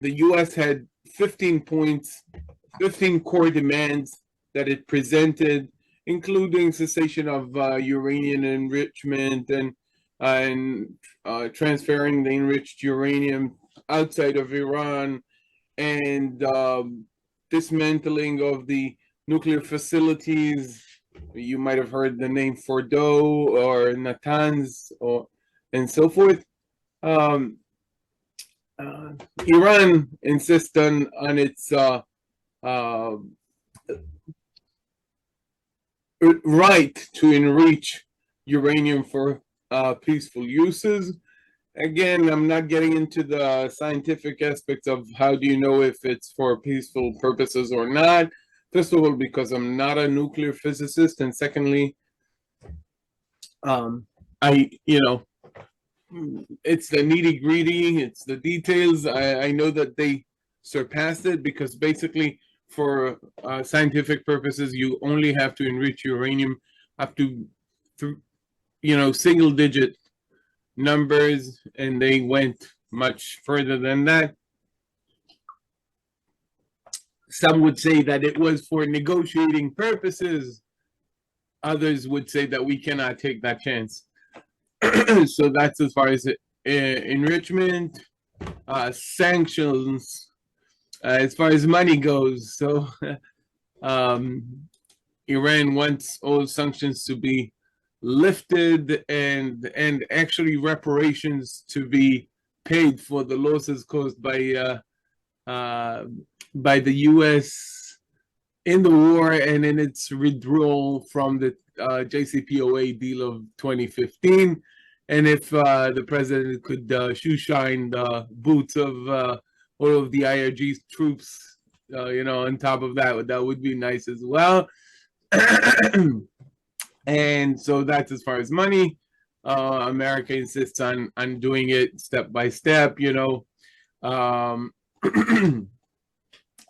the U.S. had 15 points, 15 core demands that it presented, including cessation of uranium enrichment and transferring the enriched uranium outside of Iran, and dismantling of the nuclear facilities. You might have heard the name Fordow or Natanz and so forth. Iran insists on its right to enrich uranium for peaceful uses. Again, I'm not getting into the scientific aspects of how do you know if it's for peaceful purposes or not. First of all, because I'm not a nuclear physicist, and secondly, it's the nitty gritty, it's the details. I know that they surpassed it because basically, for scientific purposes, you only have to enrich uranium up to, single digit numbers, and they went much further than that. Some would say that it was for negotiating purposes. Others would say that we cannot take that chance. So that's as far as enrichment, sanctions, as far as money goes. So Iran wants all sanctions to be lifted and actually reparations to be paid for the losses caused by the U.S. in the war and in its withdrawal from the JCPOA deal of 2015. And if the president could shoeshine the boots of all of the IRG's troops, on top of that, that would be nice as well. And so that's as far as money. America insists on doing it step by step,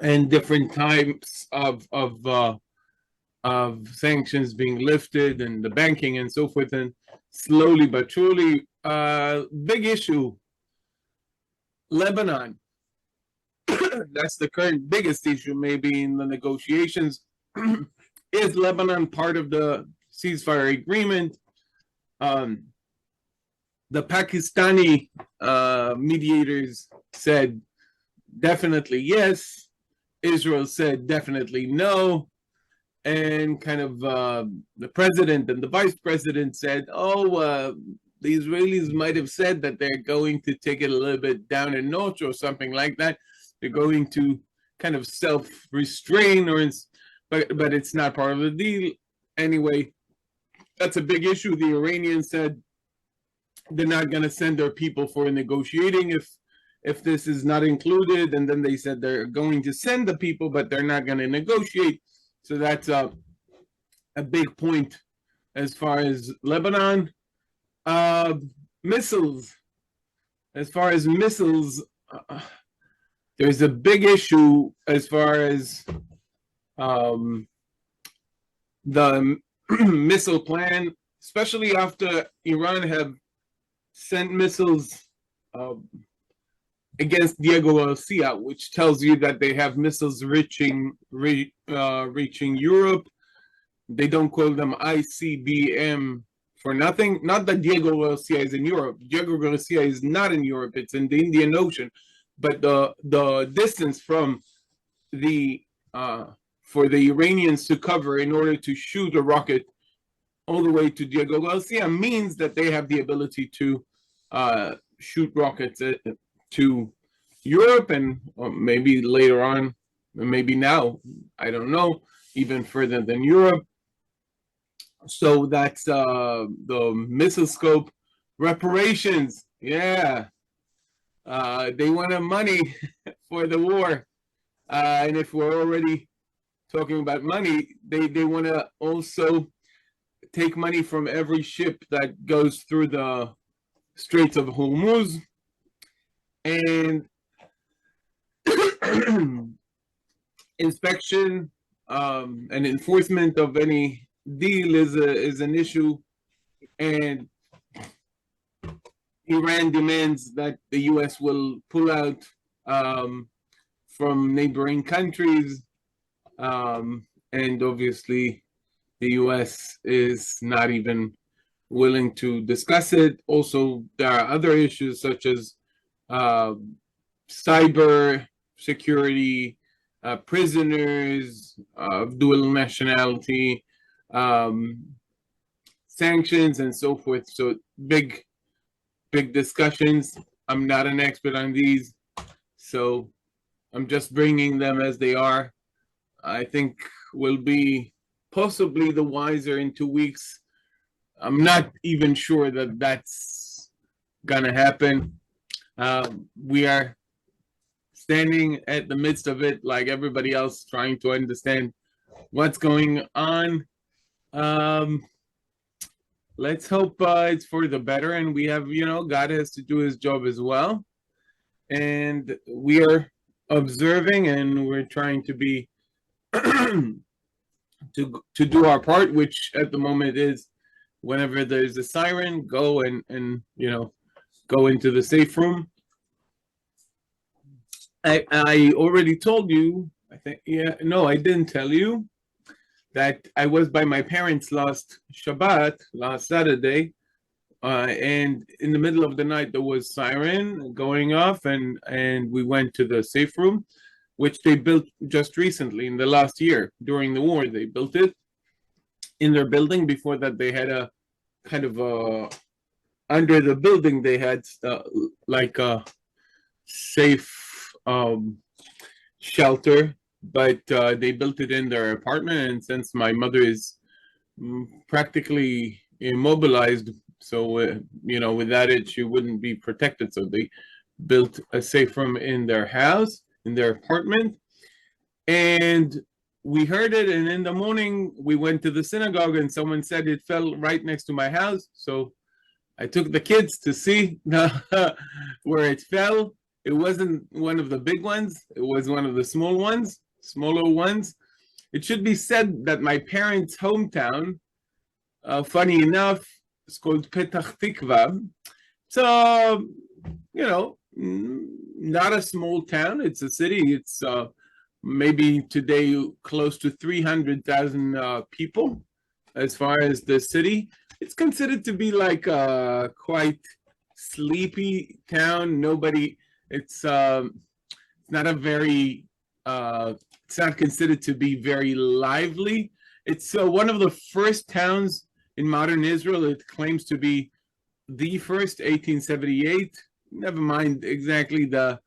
and different types of sanctions being lifted, and the banking and so forth, and slowly but truly, big issue, Lebanon. That's the current biggest issue, maybe, in the negotiations. Is Lebanon part of the ceasefire agreement? The Pakistani mediators said definitely yes. Israel said definitely no. And kind of the president and the vice president said, the Israelis might have said that they're going to take it a little bit down a notch or something like that. They're going to kind of self-restrain, but it's not part of the deal. Anyway, that's a big issue. The Iranians said they're not going to send their people for negotiating if this is not included. And then they said they're going to send the people, but they're not going to negotiate. So that's a big point as far as Lebanon. Missiles. As far as missiles, there's a big issue as far as the missile plan, especially after Iran have sent missiles against Diego Garcia, which tells you that they have missiles reaching Europe. They don't call them ICBM for nothing. Not that Diego Garcia is in Europe. Diego Garcia is not in Europe. It's in the Indian Ocean. But the distance from the for the Iranians to cover in order to shoot a rocket all the way to Diego Garcia means that they have the ability to shoot rockets to Europe, and maybe later on, maybe now, I don't know, even further than Europe. So that's the missile scope. Reparations, yeah. They want money for the war. And if we're already talking about money, they want to also take money from every ship that goes through the Straits of Hormuz. And inspection and enforcement of any deal is an issue. And Iran demands that the U.S. will pull out from neighboring countries, and obviously the U.S. is not even willing to discuss it. Also, there are other issues such as cyber security, prisoners of dual nationality, sanctions, and so forth. So big discussions. I'm not an expert on these, so I'm just bringing them as they are. I think we'll be possibly the wiser in 2 weeks. I'm not even sure that that's gonna happen. We are standing at the midst of it, like everybody else, trying to understand what's going on. Let's hope it's for the better, and we have, God has to do his job as well, and we are observing, and we're trying to be to do our part, which at the moment is whenever there's a siren, go and go into the safe room. I already told you, I think, no, I didn't tell you that I was by my parents last Saturday, and in the middle of the night there was siren going off, and we went to the safe room, which they built just recently in the last year. During the war, they built it in their building. Before that, they had a kind of under the building, they had like a safe shelter, but they built it in their apartment. And since my mother is practically immobilized, so without it she wouldn't be protected, so they built a safe room in their house, in their apartment. And we heard it, and in the morning we went to the synagogue, and someone said it fell right next to my house. So I took the kids to see where it fell. It wasn't one of the big ones, it was one of the smaller ones. It should be said that my parents' hometown, funny enough, is called Petach Tikva. So, not a small town, it's a city. It's maybe today close to 300,000 people as far as the city. It's considered to be like a quite sleepy town. It's not a very, it's not considered to be very lively. It's one of the first towns in modern Israel. It claims to be the first, 1878. Never mind exactly the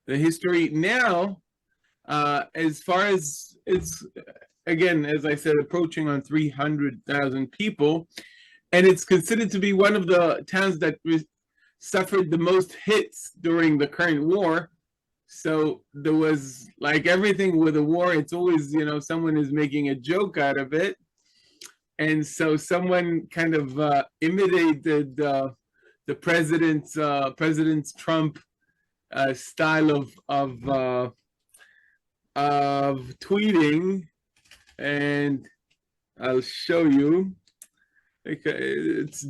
history. Now, as far as it's, again, as I said, approaching on 300,000 people, and it's considered to be one of the towns that suffered the most hits during the current war. So there was, like everything with a war, it's always, someone is making a joke out of it. And so someone kind of imitated the President Trump style of tweeting, and I'll show you. It's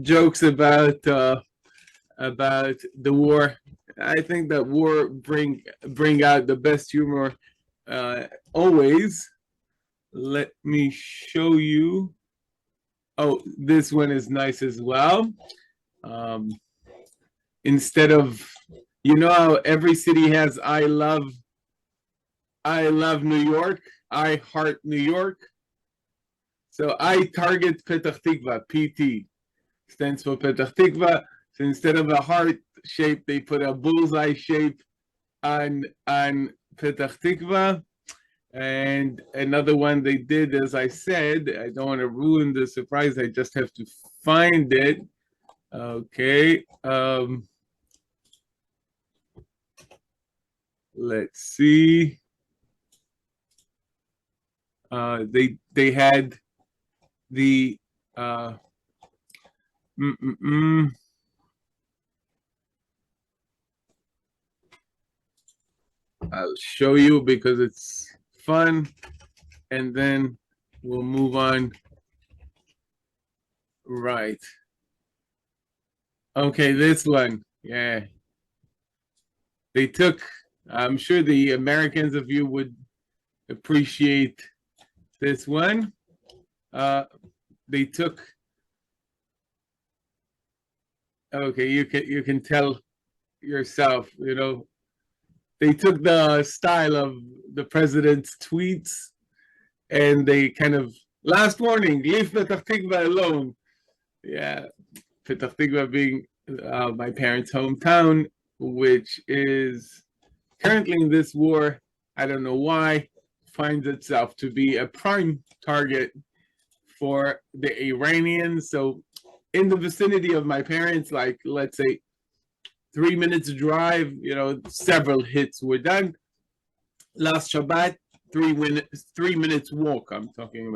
jokes about the war. I think that war bring out the best humor always. Let me show you. Oh, this one is nice as well. Instead of, how every city has I love New York, I heart New York. So I target Petach Tikva, PT stands for Petach Tikva. So instead of a heart shape, they put a bullseye shape on Petach Tikva. And another one they did, as I said, I don't want to ruin the surprise, I just have to find it. Okay. Let's see. They had the I'll show you because it's fun, and then we'll move on. Right. Okay, this one. Yeah. They took, I'm sure the Americans of you would appreciate this one. They took, okay, you can tell yourself, you know, they took the style of the president's tweets and they kind of, last warning, leave Petah Tikva alone. Yeah, Petah Tikva being my parents' hometown, which is currently in this war, I don't know why, finds itself to be a prime target for the Iranians. So in the vicinity of my parents, like let's say 3 minutes drive, you know, several hits were done. Last Shabbat, 3 minutes walk I'm talking about.